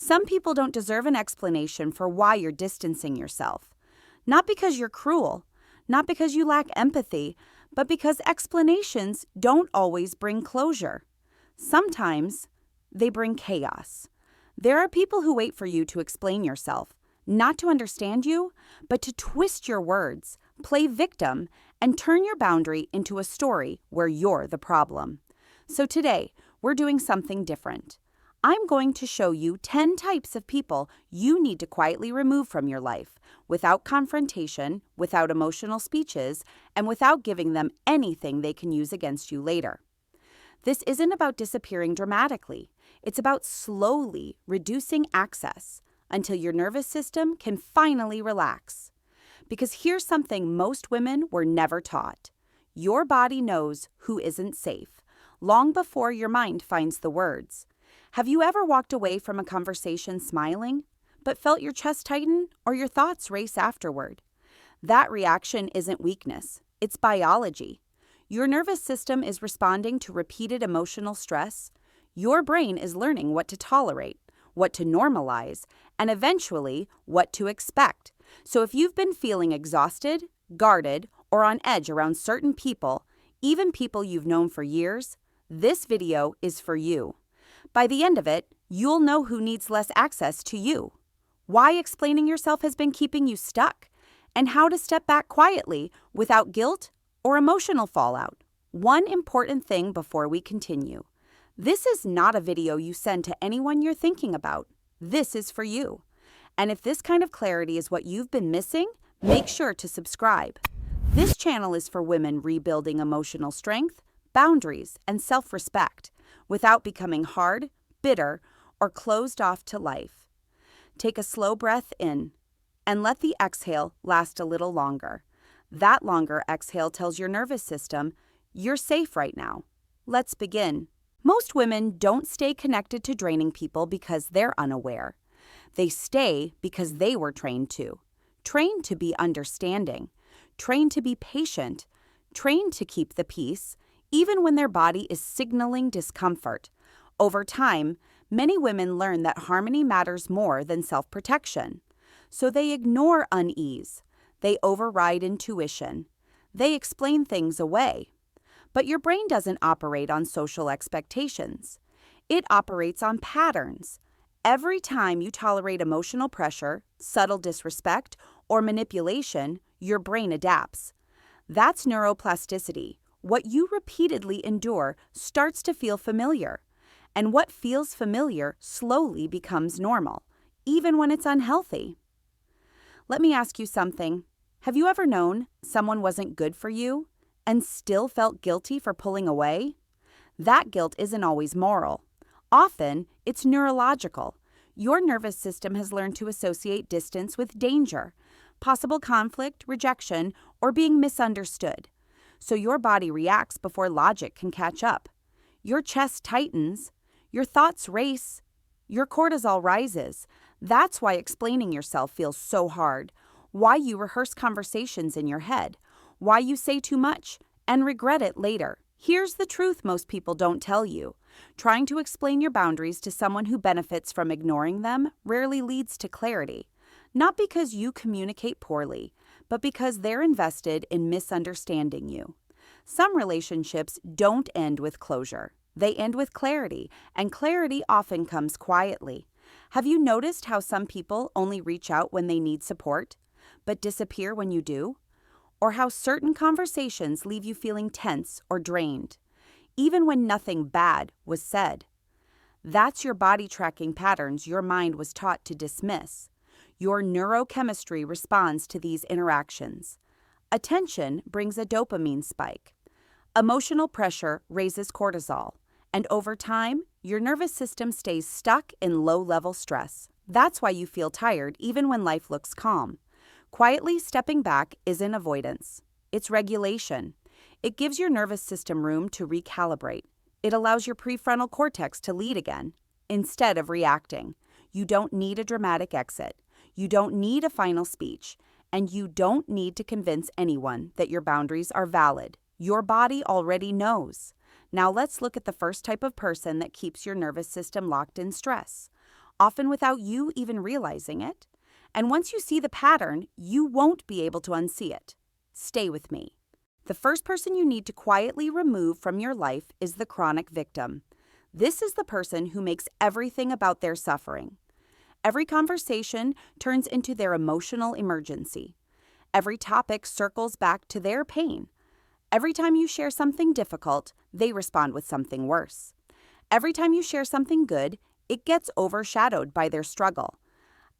Some people don't deserve an explanation for why you're distancing yourself. Not because you're cruel, not because you lack empathy, but because explanations don't always bring closure. Sometimes they bring chaos. There are people who wait for you to explain yourself, not to understand you, but to twist your words, play victim, and turn your boundary into a story where you're the problem. So today, we're doing something different. I'm going to show you 10 types of people you need to quietly remove from your life, without confrontation, without emotional speeches, and without giving them anything they can use against you later. This isn't about disappearing dramatically. It's about slowly reducing access until your nervous system can finally relax. Because here's something most women were never taught. Your body knows who isn't safe, long before your mind finds the words. Have you ever walked away from a conversation smiling, but felt your chest tighten or your thoughts race afterward? That reaction isn't weakness, it's biology. Your nervous system is responding to repeated emotional stress. Your brain is learning what to tolerate, what to normalize, and eventually what to expect. So if you've been feeling exhausted, guarded, or on edge around certain people, even people you've known for years, this video is for you. By the end of it, you'll know who needs less access to you, why explaining yourself has been keeping you stuck, and how to step back quietly without guilt or emotional fallout. One important thing before we continue. This is not a video you send to anyone you're thinking about. This is for you. And if this kind of clarity is what you've been missing, make sure to subscribe. This channel is for women rebuilding emotional strength, boundaries, and self-respect without becoming hard, bitter, or closed off to life. Take a slow breath in and let the exhale last a little longer. That longer exhale tells your nervous system, you're safe right now. Let's begin. Most women don't stay connected to draining people because they're unaware. They stay because they were trained to be understanding, trained to be patient, trained to keep the peace, even when their body is signaling discomfort. Over time, many women learn that harmony matters more than self-protection. So they ignore unease. They override intuition. They explain things away. But your brain doesn't operate on social expectations. It operates on patterns. Every time you tolerate emotional pressure, subtle disrespect, or manipulation, your brain adapts. That's neuroplasticity. What you repeatedly endure starts to feel familiar. And what feels familiar slowly becomes normal, even when it's unhealthy. Let me ask you something. Have you ever known someone wasn't good for you and still felt guilty for pulling away? That guilt isn't always moral. Often, it's neurological. Your nervous system has learned to associate distance with danger, possible conflict, rejection, or being misunderstood. So your body reacts before logic can catch up. Your chest tightens, your thoughts race, your cortisol rises. That's why explaining yourself feels so hard, why you rehearse conversations in your head, why you say too much and regret it later. Here's the truth most people don't tell you. Trying to explain your boundaries to someone who benefits from ignoring them rarely leads to clarity. Not because you communicate poorly, but because they're invested in misunderstanding you. Some relationships don't end with closure. They end with clarity, and clarity often comes quietly. Have you noticed how some people only reach out when they need support, but disappear when you do? Or how certain conversations leave you feeling tense or drained, even when nothing bad was said? That's your body tracking patterns your mind was taught to dismiss. Your neurochemistry responds to these interactions. Attention brings a dopamine spike. Emotional pressure raises cortisol. And over time, your nervous system stays stuck in low-level stress. That's why you feel tired even when life looks calm. Quietly stepping back isn't avoidance. It's regulation. It gives your nervous system room to recalibrate. It allows your prefrontal cortex to lead again, instead of reacting. You don't need a dramatic exit. You don't need a final speech. And you don't need to convince anyone that your boundaries are valid. Your body already knows. Now let's look at the first type of person that keeps your nervous system locked in stress. often without you even realizing it. And once you see the pattern, you won't be able to unsee it. Stay with me. The first person you need to quietly remove from your life is the chronic victim. This is the person who makes everything about their suffering. Every conversation turns into their emotional emergency. Every topic circles back to their pain. Every time you share something difficult, they respond with something worse. Every time you share something good, it gets overshadowed by their struggle.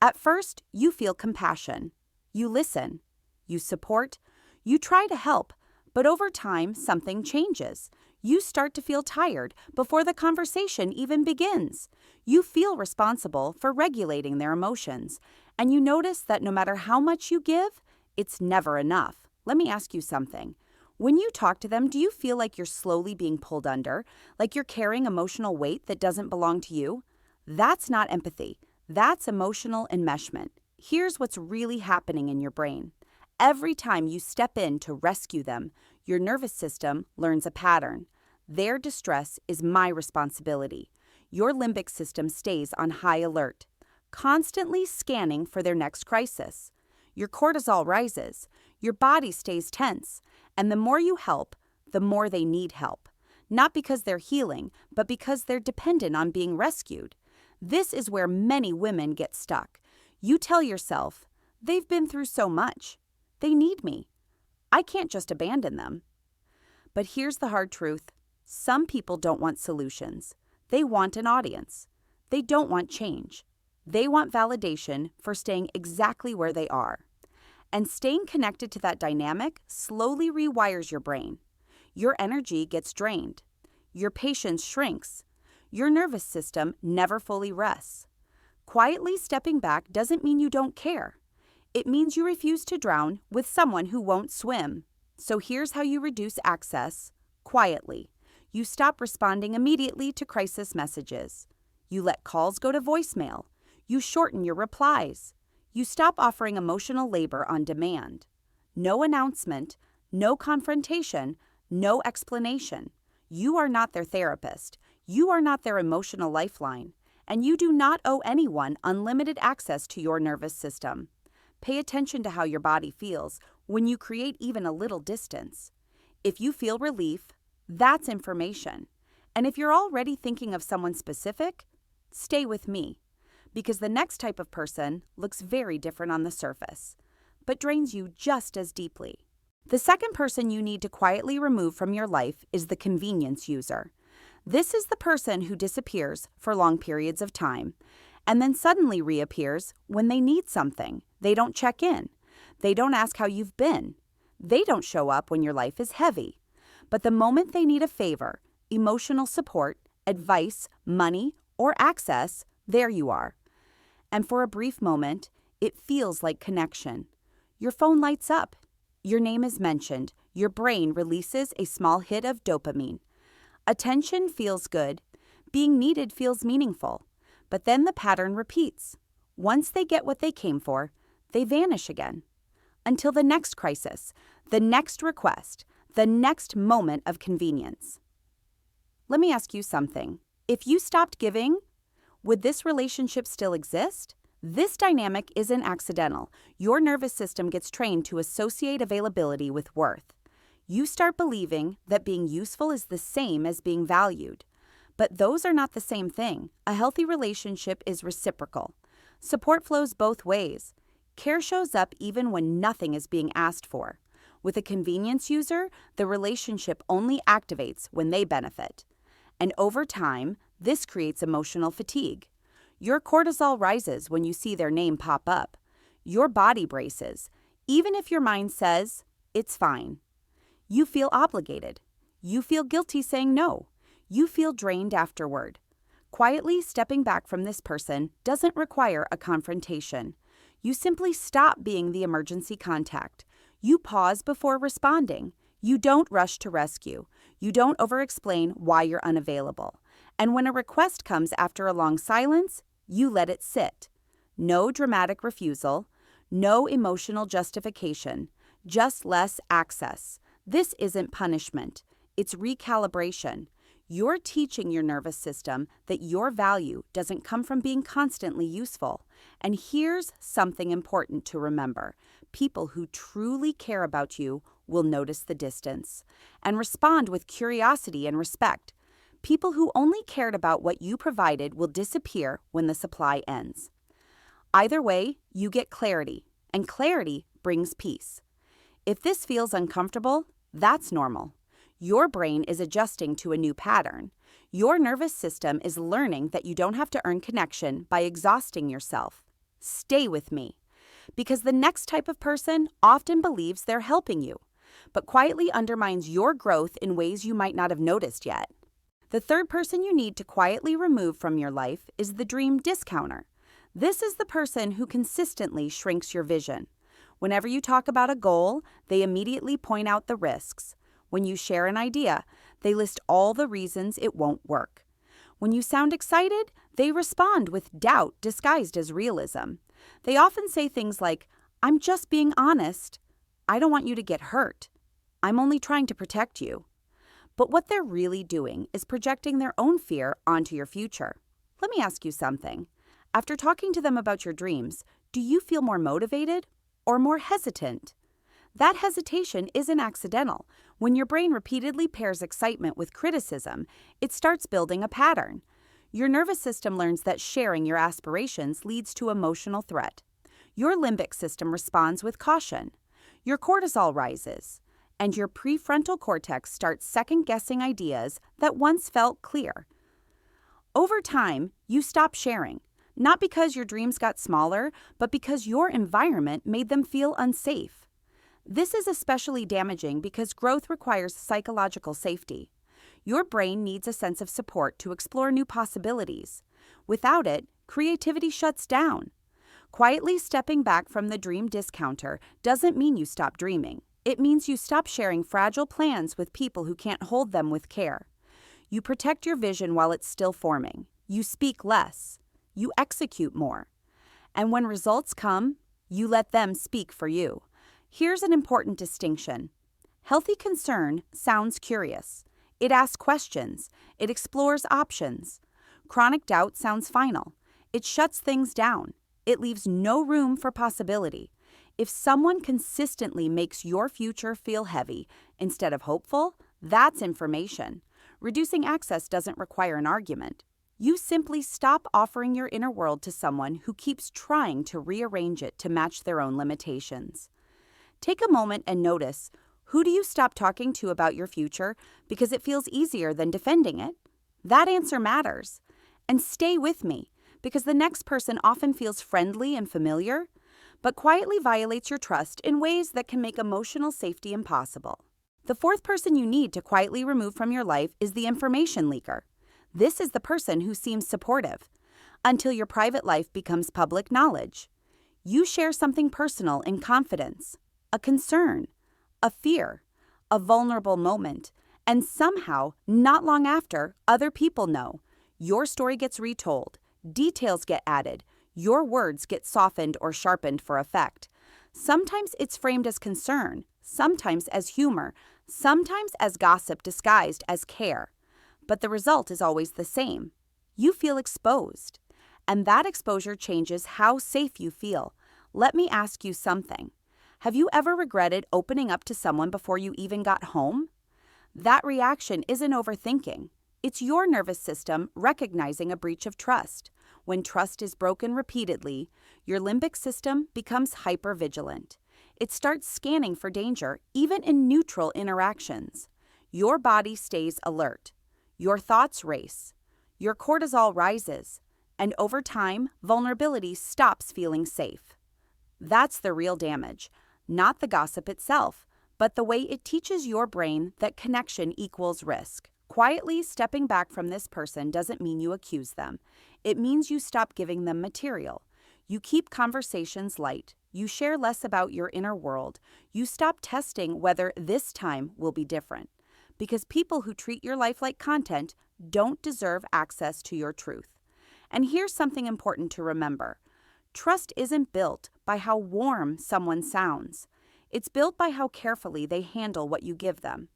At first, you feel compassion. You listen. You support. You try to help. But over time, something changes. You start to feel tired before the conversation even begins. You feel responsible for regulating their emotions. And you notice that no matter how much you give, it's never enough. Let me ask you something. When you talk to them, do you feel like you're slowly being pulled under, like you're carrying emotional weight that doesn't belong to you? That's not empathy. That's emotional enmeshment. Here's what's really happening in your brain. Every time you step in to rescue them, your nervous system learns a pattern. Their distress is my responsibility. Your limbic system stays on high alert, constantly scanning for their next crisis. Your cortisol rises, your body stays tense, and the more you help, the more they need help. Not because they're healing, but because they're dependent on being rescued. This is where many women get stuck. You tell yourself, they've been through so much. They need me. I can't just abandon them. But here's the hard truth. Some people don't want solutions. They want an audience. They don't want change. They want validation for staying exactly where they are. And staying connected to that dynamic slowly rewires your brain. Your energy gets drained. Your patience shrinks. Your nervous system never fully rests. Quietly stepping back doesn't mean you don't care. It means you refuse to drown with someone who won't swim. So here's how you reduce access quietly. You stop responding immediately to crisis messages. You let calls go to voicemail. You shorten your replies. You stop offering emotional labor on demand. No announcement, no confrontation, no explanation. You are not their therapist. You are not their emotional lifeline. And you do not owe anyone unlimited access to your nervous system. Pay attention to how your body feels when you create even a little distance. If you feel relief, that's information. And if you're already thinking of someone specific, stay with me. Because the next type of person looks very different on the surface, but drains you just as deeply. The second person you need to quietly remove from your life is the convenience user. This is the person who disappears for long periods of time and then suddenly reappears when they need something. They don't check in. They don't ask how you've been. They don't show up when your life is heavy. But the moment they need a favor, emotional support, advice, money, or access, there you are. And for a brief moment, it feels like connection. Your phone lights up. Your name is mentioned. Your brain releases a small hit of dopamine. Attention feels good. Being needed feels meaningful. But then the pattern repeats. Once they get what they came for, they vanish again. Until the next crisis, the next request, the next moment of convenience. Let me ask you something. If you stopped giving, would this relationship still exist? This dynamic isn't accidental. Your nervous system gets trained to associate availability with worth. You start believing that being useful is the same as being valued. But those are not the same thing. A healthy relationship is reciprocal. Support flows both ways. Care shows up even when nothing is being asked for. With a convenience user, the relationship only activates when they benefit. And over time, this creates emotional fatigue. Your cortisol rises when you see their name pop up. Your body braces, even if your mind says, it's fine. You feel obligated. You feel guilty saying no. You feel drained afterward. Quietly stepping back from this person doesn't require a confrontation. You simply stop being the emergency contact. You pause before responding. You don't rush to rescue. You don't over-explain why you're unavailable. And when a request comes after a long silence, you let it sit. No dramatic refusal, no emotional justification, just less access. This isn't punishment. It's recalibration. You're teaching your nervous system that your value doesn't come from being constantly useful. And here's something important to remember. People who truly care about you will notice the distance and respond with curiosity and respect. People who only cared about what you provided will disappear when the supply ends. Either way, you get clarity, and clarity brings peace. If this feels uncomfortable, that's normal. Your brain is adjusting to a new pattern. Your nervous system is learning that you don't have to earn connection by exhausting yourself. Stay with me, because the next type of person often believes they're helping you, but quietly undermines your growth in ways you might not have noticed yet. The third person you need to quietly remove from your life is the dream discounter. This is the person who consistently shrinks your vision. Whenever you talk about a goal, they immediately point out the risks. When you share an idea, they list all the reasons it won't work. When you sound excited, they respond with doubt disguised as realism. They often say things like, "I'm just being honest. I don't want you to get hurt. I'm only trying to protect you." But what they're really doing is projecting their own fear onto your future. Let me ask you something. After talking to them about your dreams, do you feel more motivated or more hesitant? That hesitation isn't accidental. When your brain repeatedly pairs excitement with criticism, it starts building a pattern. Your nervous system learns that sharing your aspirations leads to emotional threat. Your limbic system responds with caution. Your cortisol rises, and your prefrontal cortex starts second-guessing ideas that once felt clear. Over time, you stop sharing, not because your dreams got smaller, but because your environment made them feel unsafe. This is especially damaging because growth requires psychological safety. Your brain needs a sense of support to explore new possibilities. Without it, creativity shuts down. Quietly stepping back from the dream discounter doesn't mean you stop dreaming. It means you stop sharing fragile plans with people who can't hold them with care. You protect your vision while it's still forming. You speak less. You execute more. And when results come, you let them speak for you. Here's an important distinction. Healthy concern sounds curious. It asks questions. It explores options. Chronic doubt sounds final. It shuts things down. It leaves no room for possibility. If someone consistently makes your future feel heavy instead of hopeful, that's information. Reducing access doesn't require an argument. You simply stop offering your inner world to someone who keeps trying to rearrange it to match their own limitations. Take a moment and notice, who do you stop talking to about your future because it feels easier than defending it? That answer matters. And stay with me, because the next person often feels friendly and familiar, but quietly violates your trust in ways that can make emotional safety impossible. The fourth person you need to quietly remove from your life is the information leaker. This is the person who seems supportive, until your private life becomes public knowledge. You share something personal in confidence, a concern, a fear, a vulnerable moment, and somehow, not long after, other people know. Your story gets retold, details get added, your words get softened or sharpened for effect. Sometimes it's framed as concern, sometimes as humor, sometimes as gossip disguised as care. But the result is always the same. You feel exposed, and that exposure changes how safe you feel. Let me ask you something. Have you ever regretted opening up to someone before you even got home? That reaction isn't overthinking. It's your nervous system recognizing a breach of trust. When trust is broken repeatedly, your limbic system becomes hypervigilant. It starts scanning for danger, even in neutral interactions. Your body stays alert. Your thoughts race. Your cortisol rises. And over time, vulnerability stops feeling safe. That's the real damage. Not the gossip itself, but the way it teaches your brain that connection equals risk. Quietly stepping back from this person doesn't mean you accuse them. It means you stop giving them material. You keep conversations light. You share less about your inner world. You stop testing whether this time will be different. Because people who treat your life like content don't deserve access to your truth. And here's something important to remember. Trust isn't built by how warm someone sounds. It's built by how carefully they handle what you give them.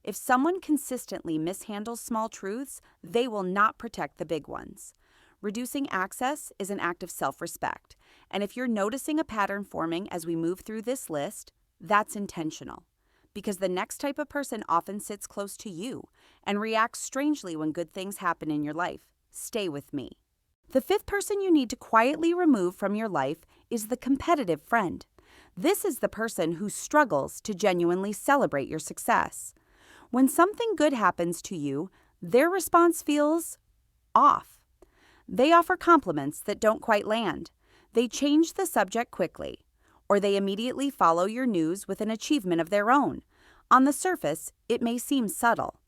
If someone consistently mishandles small truths, they will not protect the big ones. Reducing access is an act of self-respect, and if you're noticing a pattern forming as we move through this list, that's intentional. Because the next type of person often sits close to you and reacts strangely when good things happen in your life. Stay with me. The fifth person you need to quietly remove from your life is the competitive friend. This is the person who struggles to genuinely celebrate your success. When something good happens to you, their response feels off. They offer compliments that don't quite land. They change the subject quickly, or they immediately follow your news with an achievement of their own. On the surface, it may seem subtle,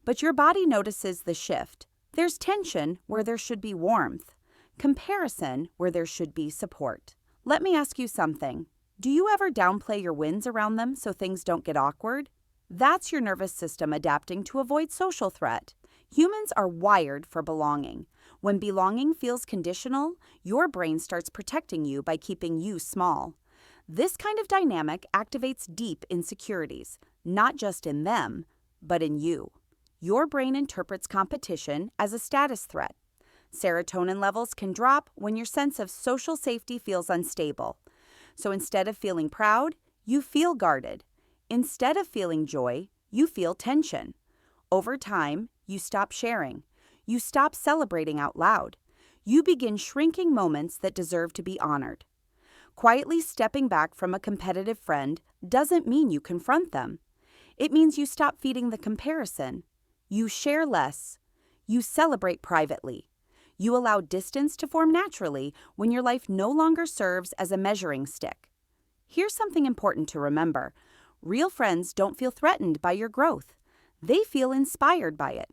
but your body notices the shift. There's tension where there should be warmth, comparison where there should be support. Let me ask you something. Do you ever downplay your wins around them so things don't get awkward? That's your nervous system adapting to avoid social threat. Humans are wired for belonging. When belonging feels conditional, your brain starts protecting you by keeping you small. This kind of dynamic activates deep insecurities, not just in them, but in you. Your brain interprets competition as a status threat. Serotonin levels can drop when your sense of social safety feels unstable. So instead of feeling proud, you feel guarded. Instead of feeling joy, you feel tension. Over time, you stop sharing. You stop celebrating out loud. You begin shrinking moments that deserve to be honored. Quietly stepping back from a competitive friend doesn't mean you confront them. It means you stop feeding the comparison. You share less. You celebrate privately. You allow distance to form naturally when your life no longer serves as a measuring stick. Here's something important to remember. Real friends don't feel threatened by your growth. They feel inspired by it.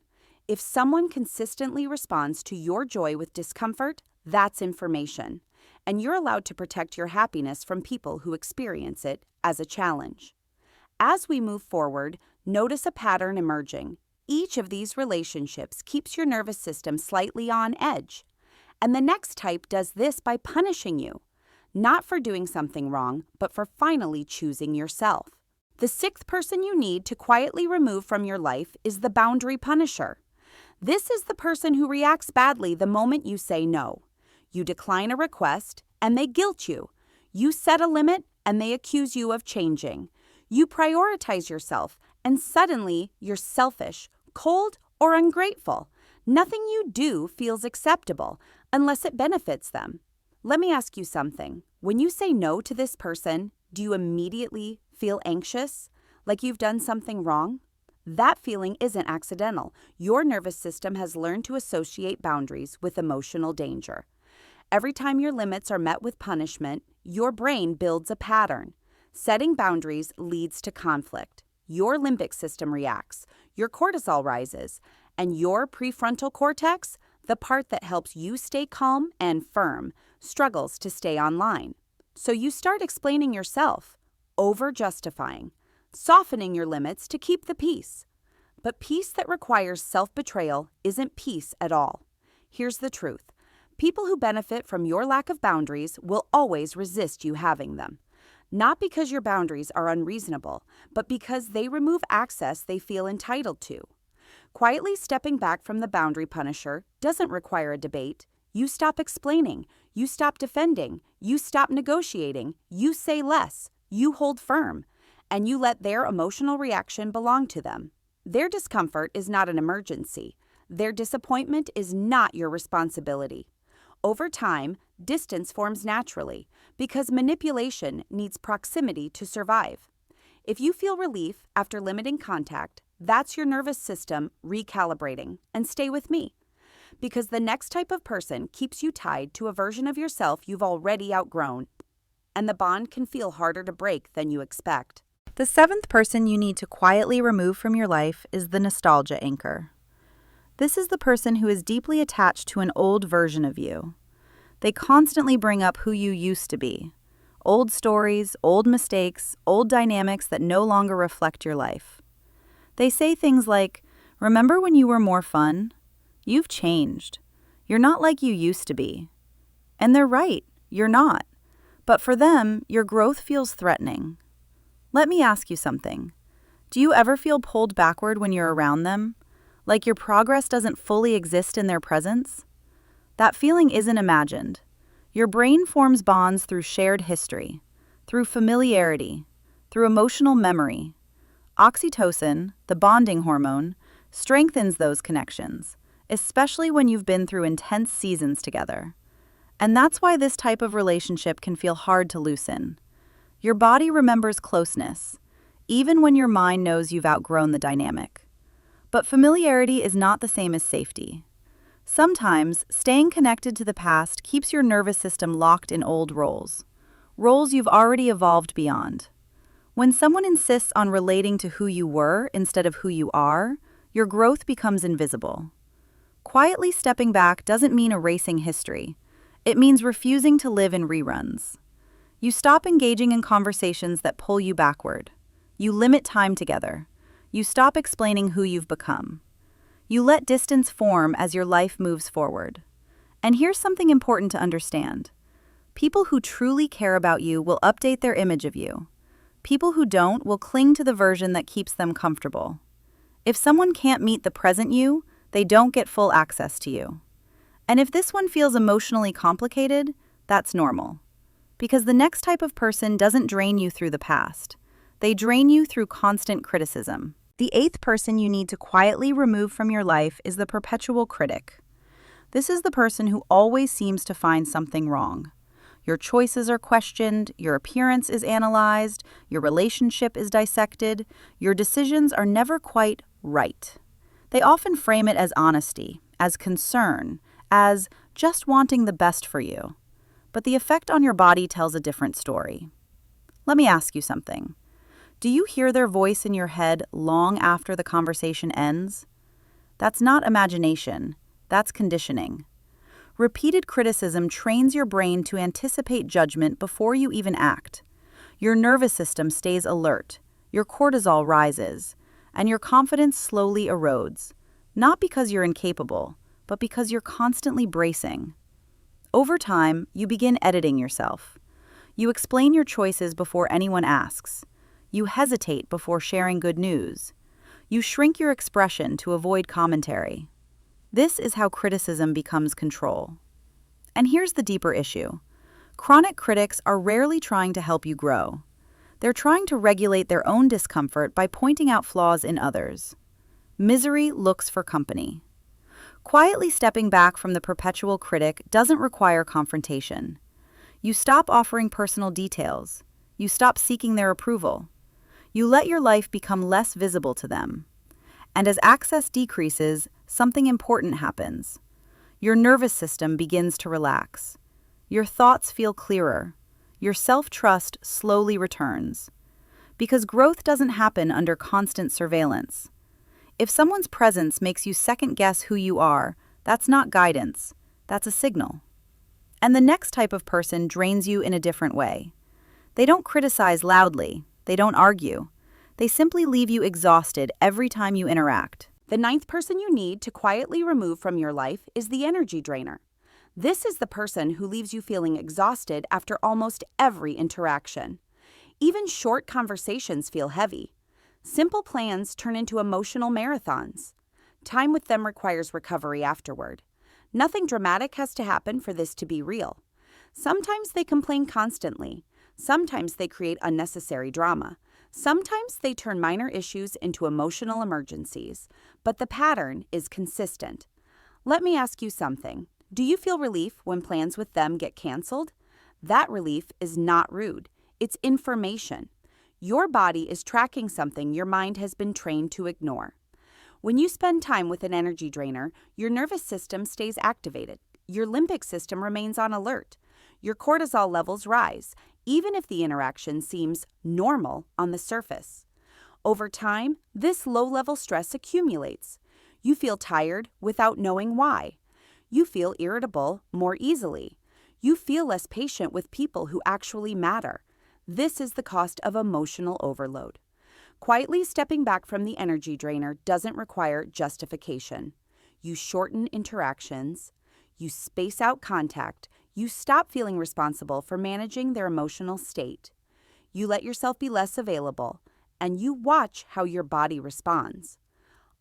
If someone consistently responds to your joy with discomfort, that's information. And you're allowed to protect your happiness from people who experience it as a challenge. As we move forward, notice a pattern emerging. Each of these relationships keeps your nervous system slightly on edge. And the next type does this by punishing you, not for doing something wrong, but for finally choosing yourself. The sixth person you need to quietly remove from your life is the boundary punisher. This is the person who reacts badly the moment you say no. You decline a request, and they guilt you. You set a limit, and they accuse you of changing. You prioritize yourself, and suddenly you're selfish, cold, or ungrateful. Nothing you do feels acceptable unless it benefits them. Let me ask you something. When you say no to this person, do you immediately feel anxious, like you've done something wrong? That feeling isn't accidental. Your nervous system has learned to associate boundaries with emotional danger. Every time your limits are met with punishment, your brain builds a pattern. Setting boundaries leads to conflict. Your limbic system reacts, your cortisol rises, and your prefrontal cortex, the part that helps you stay calm and firm, struggles to stay online. So you start explaining yourself, over-justifying, softening your limits to keep the peace. But peace that requires self-betrayal isn't peace at all. Here's the truth. People who benefit from your lack of boundaries will always resist you having them. Not because your boundaries are unreasonable, but because they remove access they feel entitled to. Quietly stepping back from the boundary punisher doesn't require a debate. You stop explaining, you stop defending, you stop negotiating, you say less, you hold firm, and you let their emotional reaction belong to them. Their discomfort is not an emergency. Their disappointment is not your responsibility. Over time, distance forms naturally because manipulation needs proximity to survive. If you feel relief after limiting contact, that's your nervous system recalibrating. And stay with me, because the next type of person keeps you tied to a version of yourself you've already outgrown, and the bond can feel harder to break than you expect. The seventh person you need to quietly remove from your life is the nostalgia anchor. This is the person who is deeply attached to an old version of you. They constantly bring up who you used to be. Old stories, old mistakes, old dynamics that no longer reflect your life. They say things like, "Remember when you were more fun? You've changed. You're not like you used to be." And they're right, you're not. But for them, your growth feels threatening. Let me ask you something. Do you ever feel pulled backward when you're around them? Like your progress doesn't fully exist in their presence? That feeling isn't imagined. Your brain forms bonds through shared history, through familiarity, through emotional memory. Oxytocin, the bonding hormone, strengthens those connections, especially when you've been through intense seasons together. And that's why this type of relationship can feel hard to loosen. Your body remembers closeness, even when your mind knows you've outgrown the dynamic. But familiarity is not the same as safety. Sometimes, staying connected to the past keeps your nervous system locked in old roles you've already evolved beyond. When someone insists on relating to who you were instead of who you are, your growth becomes invisible. Quietly stepping back doesn't mean erasing history. It means refusing to live in reruns. You stop engaging in conversations that pull you backward. You limit time together. You stop explaining who you've become. You let distance form as your life moves forward. And here's something important to understand. People who truly care about you will update their image of you. People who don't will cling to the version that keeps them comfortable. If someone can't meet the present you, they don't get full access to you. And if this one feels emotionally complicated, that's normal. Because the next type of person doesn't drain you through the past. They drain you through constant criticism. The eighth person you need to quietly remove from your life is the perpetual critic. This is the person who always seems to find something wrong. Your choices are questioned, your appearance is analyzed, your relationship is dissected, your decisions are never quite right. They often frame it as honesty, as concern, as just wanting the best for you. But the effect on your body tells a different story. Let me ask you something. Do you hear their voice in your head long after the conversation ends? That's not imagination, that's conditioning. Repeated criticism trains your brain to anticipate judgment before you even act. Your nervous system stays alert, your cortisol rises, and your confidence slowly erodes, not because you're incapable, but because you're constantly bracing. Over time, you begin editing yourself. You explain your choices before anyone asks. You hesitate before sharing good news. You shrink your expression to avoid commentary. This is how criticism becomes control. And here's the deeper issue. Chronic critics are rarely trying to help you grow. They're trying to regulate their own discomfort by pointing out flaws in others. Misery looks for company. Quietly stepping back from the perpetual critic doesn't require confrontation. You stop offering personal details. You stop seeking their approval. You let your life become less visible to them. And as access decreases, something important happens. Your nervous system begins to relax. Your thoughts feel clearer. Your self-trust slowly returns. Because growth doesn't happen under constant surveillance. If someone's presence makes you second-guess who you are, that's not guidance. That's a signal. And the next type of person drains you in a different way. They don't criticize loudly. They don't argue. They simply leave you exhausted every time you interact. The ninth person you need to quietly remove from your life is the energy drainer. This is the person who leaves you feeling exhausted after almost every interaction. Even short conversations feel heavy. Simple plans turn into emotional marathons. Time with them requires recovery afterward. Nothing dramatic has to happen for this to be real. Sometimes they complain constantly. Sometimes they create unnecessary drama. Sometimes they turn minor issues into emotional emergencies, but the pattern is consistent. Let me ask you something. Do you feel relief when plans with them get canceled? That relief is not rude. It's information. Your body is tracking something your mind has been trained to ignore. When you spend time with an energy drainer, your nervous system stays activated. Your limbic system remains on alert. Your cortisol levels rise, even if the interaction seems normal on the surface. Over time, this low-level stress accumulates. You feel tired without knowing why. You feel irritable more easily. You feel less patient with people who actually matter. This is the cost of emotional overload. Quietly stepping back from the energy drainer doesn't require justification. You shorten interactions. You space out contact. You stop feeling responsible for managing their emotional state. You let yourself be less available, and you watch how your body responds.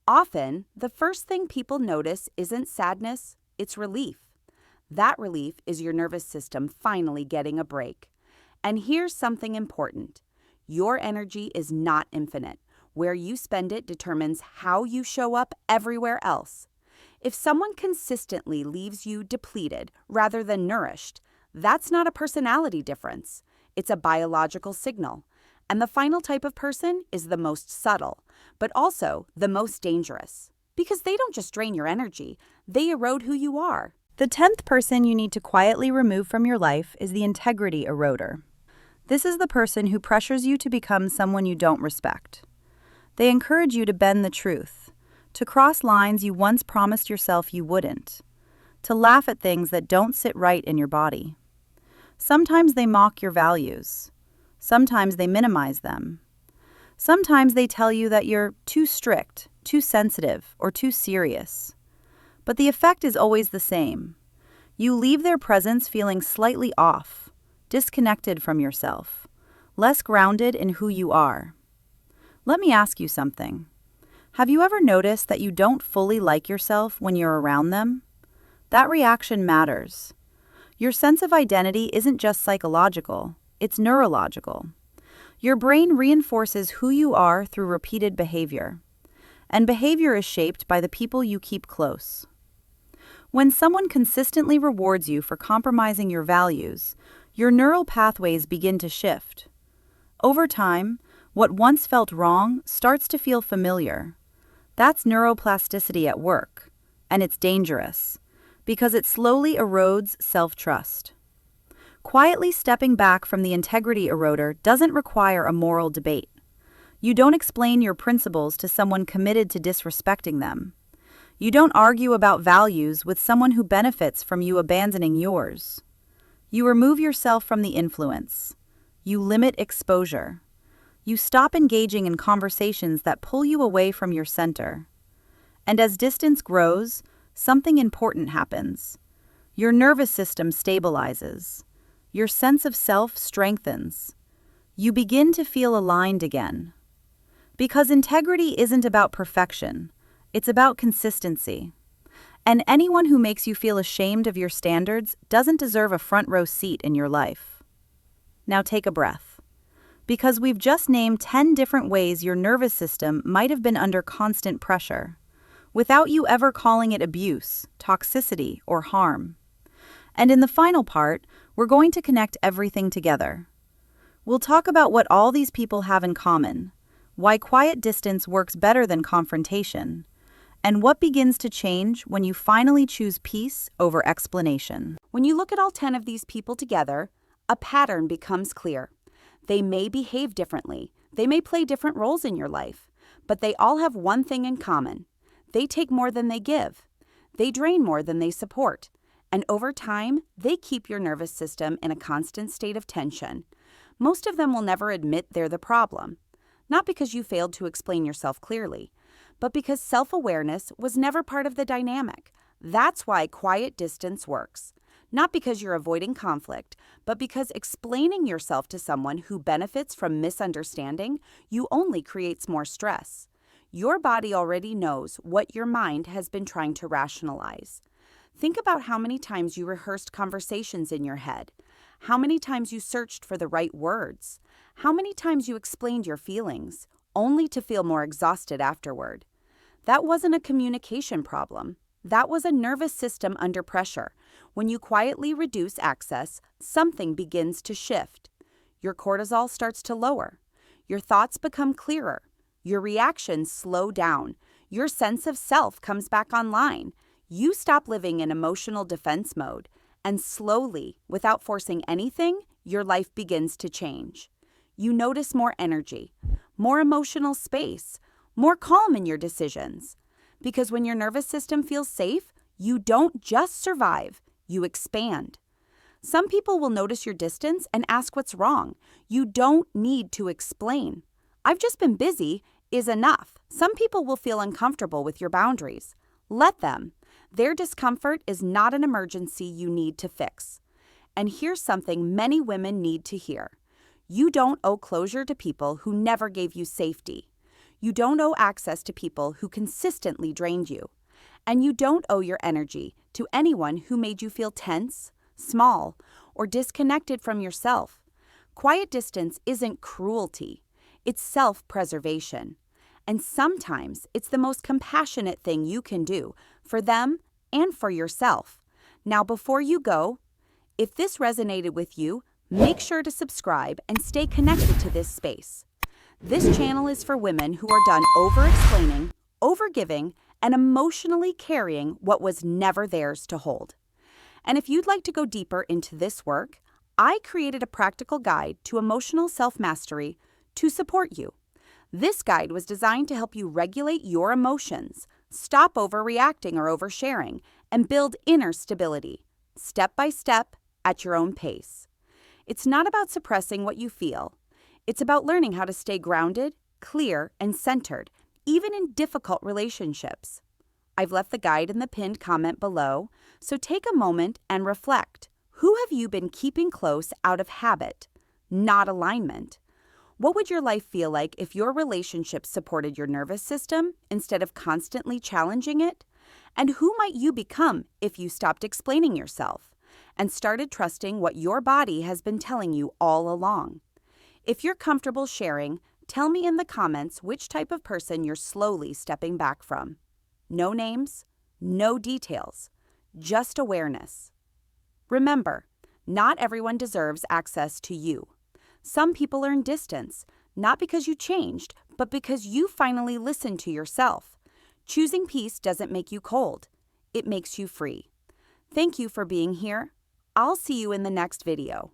Often, the first thing people notice isn't sadness, it's relief. That relief is your nervous system finally getting a break. And here's something important. Your energy is not infinite. Where you spend it determines how you show up everywhere else. If someone consistently leaves you depleted rather than nourished, that's not a personality difference. It's a biological signal. And the final type of person is the most subtle, but also the most dangerous. Because they don't just drain your energy, they erode who you are. The 10th person you need to quietly remove from your life is the integrity eroder. This is the person who pressures you to become someone you don't respect. They encourage you to bend the truth, to cross lines you once promised yourself you wouldn't, to laugh at things that don't sit right in your body. Sometimes they mock your values. Sometimes they minimize them. Sometimes they tell you that you're too strict, too sensitive, or too serious. But the effect is always the same. You leave their presence feeling slightly off, disconnected from yourself, less grounded in who you are. Let me ask you something. Have you ever noticed that you don't fully like yourself when you're around them? That reaction matters. Your sense of identity isn't just psychological, it's neurological. Your brain reinforces who you are through repeated behavior. And behavior is shaped by the people you keep close. When someone consistently rewards you for compromising your values, your neural pathways begin to shift. Over time, what once felt wrong starts to feel familiar. That's neuroplasticity at work, and it's dangerous, because it slowly erodes self-trust. Quietly stepping back from the integrity eroder doesn't require a moral debate. You don't explain your principles to someone committed to disrespecting them. You don't argue about values with someone who benefits from you abandoning yours. You remove yourself from the influence. You limit exposure. You stop engaging in conversations that pull you away from your center. And as distance grows, something important happens. Your nervous system stabilizes. Your sense of self strengthens. You begin to feel aligned again. Because integrity isn't about perfection, it's about consistency. And anyone who makes you feel ashamed of your standards doesn't deserve a front row seat in your life. Now take a breath. Because we've just named 10 different ways your nervous system might have been under constant pressure, without you ever calling it abuse, toxicity, or harm. And in the final part, we're going to connect everything together. We'll talk about what all these people have in common, why quiet distance works better than confrontation, and what begins to change when you finally choose peace over explanation. When you look at all 10 of these people together, a pattern becomes clear. They may behave differently, they may play different roles in your life, but they all have one thing in common. They take more than they give. They drain more than they support. And over time, they keep your nervous system in a constant state of tension. Most of them will never admit they're the problem. Not because you failed to explain yourself clearly, but because self-awareness was never part of the dynamic. That's why quiet distance works. Not because you're avoiding conflict, but because explaining yourself to someone who benefits from misunderstanding you only creates more stress. Your body already knows what your mind has been trying to rationalize. Think about how many times you rehearsed conversations in your head, how many times you searched for the right words, how many times you explained your feelings, only to feel more exhausted afterward. That wasn't a communication problem. That was a nervous system under pressure. When you quietly reduce access, something begins to shift. Your cortisol starts to lower. Your thoughts become clearer. Your reactions slow down. Your sense of self comes back online. You stop living in emotional defense mode, and slowly, without forcing anything, your life begins to change. You notice more energy, more emotional space, more calm in your decisions. Because when your nervous system feels safe, you don't just survive, you expand. Some people will notice your distance and ask what's wrong. You don't need to explain. "I've just been busy" is enough. Some people will feel uncomfortable with your boundaries. Let them. Their discomfort is not an emergency you need to fix. And here's something many women need to hear. You don't owe closure to people who never gave you safety. You don't owe access to people who consistently drained you. And you don't owe your energy to anyone who made you feel tense, small, or disconnected from yourself. Quiet distance isn't cruelty, it's self-preservation. And sometimes it's the most compassionate thing you can do for them and for yourself. Now, before you go, if this resonated with you, make sure to subscribe and stay connected to this space. This channel is for women who are done over-explaining, over-giving, and emotionally carrying what was never theirs to hold. And if you'd like to go deeper into this work, I created a practical guide to emotional self-mastery to support you. This guide was designed to help you regulate your emotions, stop overreacting or oversharing, and build inner stability, step by step, at your own pace. It's not about suppressing what you feel. It's about learning how to stay grounded, clear, and centered, even in difficult relationships. I've left the guide in the pinned comment below, so take a moment and reflect. Who have you been keeping close out of habit, not alignment? What would your life feel like if your relationship supported your nervous system instead of constantly challenging it? And who might you become if you stopped explaining yourself and started trusting what your body has been telling you all along? If you're comfortable sharing, tell me in the comments which type of person you're slowly stepping back from. No names, no details, just awareness. Remember, not everyone deserves access to you. Some people earn distance, not because you changed, but because you finally listened to yourself. Choosing peace doesn't make you cold. It makes you free. Thank you for being here. I'll see you in the next video.